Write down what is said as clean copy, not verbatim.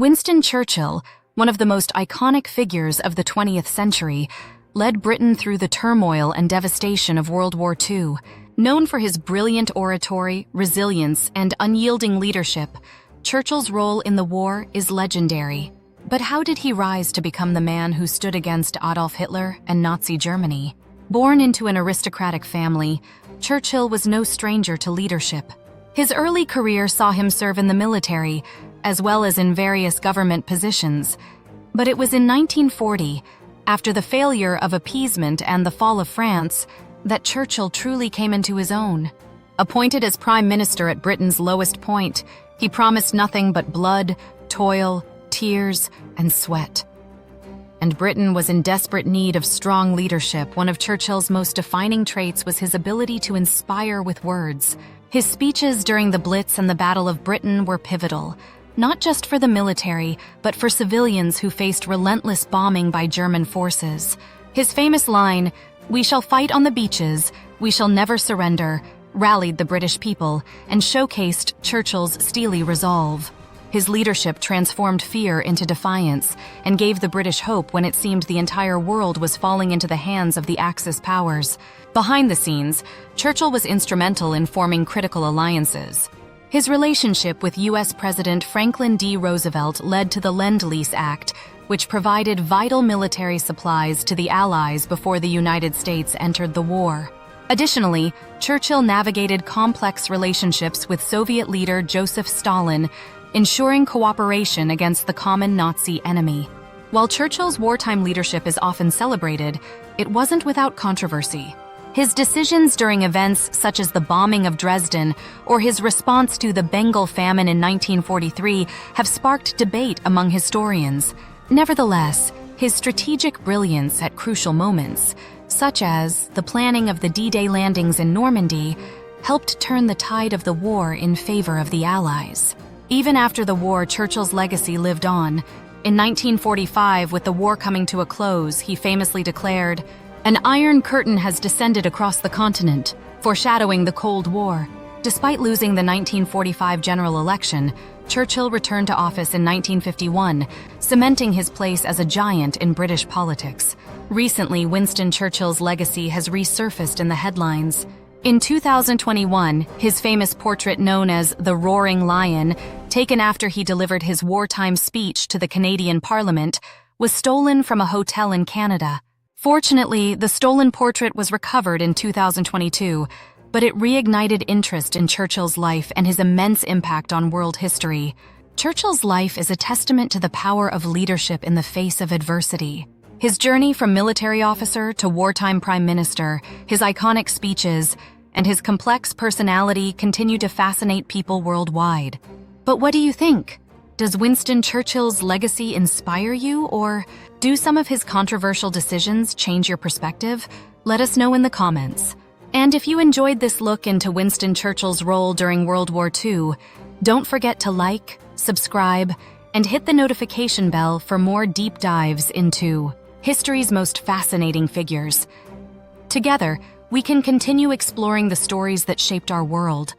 Winston Churchill, one of the most iconic figures of the 20th century, led Britain through the turmoil and devastation of World War II. Known for his brilliant oratory, resilience, and unyielding leadership, Churchill's role in the war is legendary. But how did he rise to become the man who stood against Adolf Hitler and Nazi Germany? Born into an aristocratic family, Churchill was no stranger to leadership. His early career saw him serve in the military, as well as in various government positions. But it was in 1940, after the failure of appeasement and the fall of France, that Churchill truly came into his own. Appointed as Prime Minister at Britain's lowest point, he promised nothing but blood, toil, tears, and sweat. And Britain was in desperate need of strong leadership. One of Churchill's most defining traits was his ability to inspire with words. His speeches during the Blitz and the Battle of Britain were pivotal, not just for the military, but for civilians who faced relentless bombing by German forces. His famous line, "We shall fight on the beaches, we shall never surrender," rallied the British people and showcased Churchill's steely resolve. His leadership transformed fear into defiance and gave the British hope when it seemed the entire world was falling into the hands of the Axis powers. Behind the scenes, Churchill was instrumental in forming critical alliances. His relationship with U.S. President Franklin D. Roosevelt led to the Lend-Lease Act, which provided vital military supplies to the Allies before the United States entered the war. Additionally, Churchill navigated complex relationships with Soviet leader Joseph Stalin, ensuring cooperation against the common Nazi enemy. While Churchill's wartime leadership is often celebrated, it wasn't without controversy. His decisions during events such as the bombing of Dresden or his response to the Bengal famine in 1943 have sparked debate among historians. Nevertheless, his strategic brilliance at crucial moments, such as the planning of the D-Day landings in Normandy, helped turn the tide of the war in favor of the Allies. Even after the war, Churchill's legacy lived on. In 1945, with the war coming to a close, he famously declared, "An iron curtain has descended across the continent," foreshadowing the Cold War. Despite losing the 1945 general election, Churchill returned to office in 1951, cementing his place as a giant in British politics. Recently, Winston Churchill's legacy has resurfaced in the headlines. In 2021, his famous portrait known as the Roaring Lion, taken after he delivered his wartime speech to the Canadian Parliament, was stolen from a hotel in Canada. Fortunately, the stolen portrait was recovered in 2022, but it reignited interest in Churchill's life and his immense impact on world history. Churchill's life is a testament to the power of leadership in the face of adversity. His journey from military officer to wartime prime minister, his iconic speeches, and his complex personality continue to fascinate people worldwide. But what do you think? Does Winston Churchill's legacy inspire you, or do some of his controversial decisions change your perspective? Let us know in the comments. And if you enjoyed this look into Winston Churchill's role during World War II, don't forget to like, subscribe, and hit the notification bell for more deep dives into history's most fascinating figures. Together, we can continue exploring the stories that shaped our world.